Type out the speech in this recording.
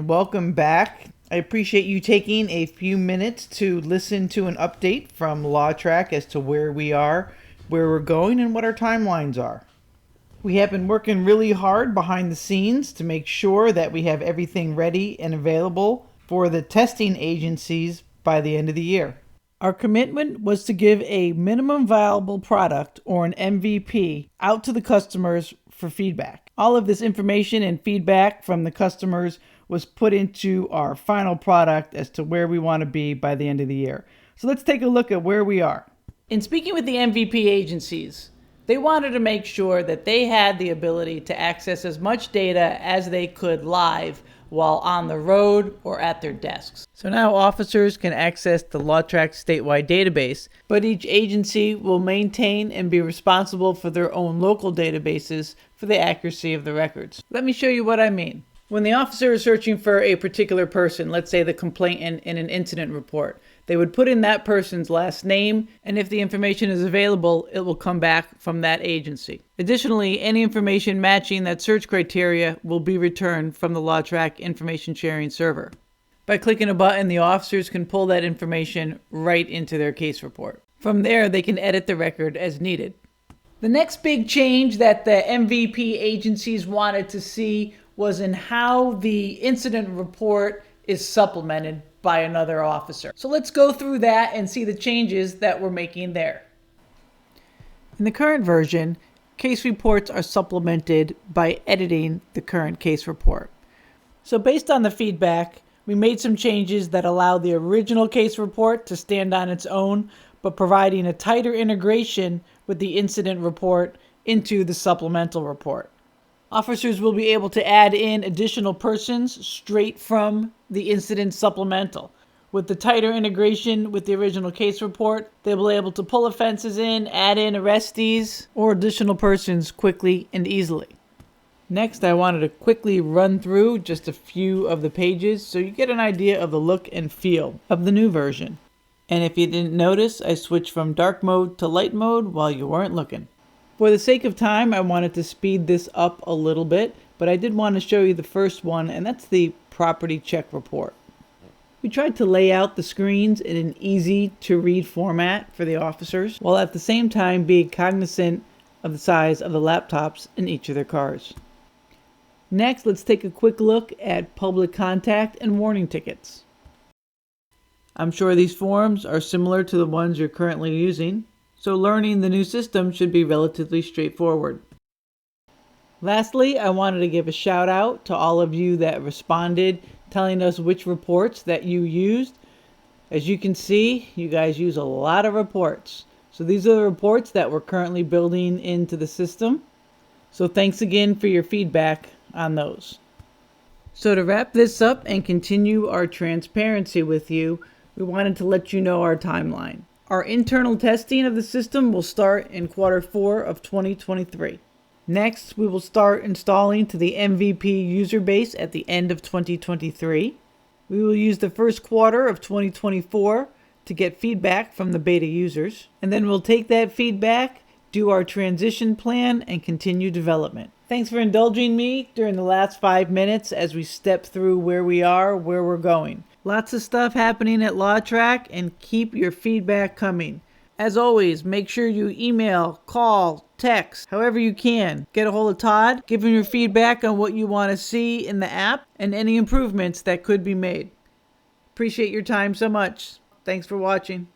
welcome back. I appreciate you taking a few minutes to listen to an update from LawTrak as to where we are, where we're going, and what our timelines are. We have been working really hard behind the scenes to make sure that we have everything ready and available for the testing agencies by the end of the year. Our commitment was to give a minimum viable product, or an MVP, out to the customers for feedback. All of this information and feedback from the customers was put into our final product as to where we want to be by the end of the year. So let's take a look at where we are. In speaking with the MVP agencies, they wanted to make sure that they had the ability to access as much data as they could live while on the road or at their desks. So now officers can access the LawTrak statewide database, but each agency will maintain and be responsible for their own local databases for the accuracy of the records. Let me show you what I mean. When the officer is searching for a particular person, let's say the complainant in an incident report, they would put in that person's last name, and if the information is available, it will come back from that agency. Additionally, any information matching that search criteria will be returned from the LawTrak information sharing server. By clicking a button, the officers can pull that information right into their case report. From there, they can edit the record as needed. The next big change that the MVP agencies wanted to see was in how the incident report is supplemented by another officer. So let's go through that and see the changes that we're making there. In the current version, case reports are supplemented by editing the current case report. So based on the feedback, we made some changes that allow the original case report to stand on its own, but providing a tighter integration with the incident report into the supplemental report. Officers will be able to add in additional persons straight from the incident supplemental. With the tighter integration with the original case report, they'll be able to pull offenses in, add in arrestees, or additional persons quickly and easily. Next, I wanted to quickly run through just a few of the pages so you get an idea of the look and feel of the new version. And if you didn't notice, I switched from dark mode to light mode while you weren't looking. For the sake of time, I wanted to speed this up a little bit, but I did want to show you the first one, and that's the property check report. We tried to lay out the screens in an easy-to-read format for the officers, while at the same time being cognizant of the size of the laptops in each of their cars. Next, let's take a quick look at public contact and warning tickets. I'm sure these forms are similar to the ones you're currently using, so learning the new system should be relatively straightforward. Lastly, I wanted to give a shout out to all of you that responded, telling us which reports that you used. As you can see, you guys use a lot of reports. So these are the reports that we're currently building into the system. So thanks again for your feedback on those. So to wrap this up and continue our transparency with you, we wanted to let you know our timeline. Our internal testing of the system will start in Q4 of 2023. Next, we will start installing to the MVP user base at the end of 2023. We will use the first quarter of 2024 to get feedback from the beta users. And then we'll take that feedback, do our transition plan, and continue development. Thanks for indulging me during the last 5 minutes as we step through where we are, where we're going. Lots of stuff happening at LawTrak, and keep your feedback coming. As always, make sure you email, call, text, however you can. Get a hold of Todd, give him your feedback on what you want to see in the app and any improvements that could be made. Appreciate your time so much. Thanks for watching.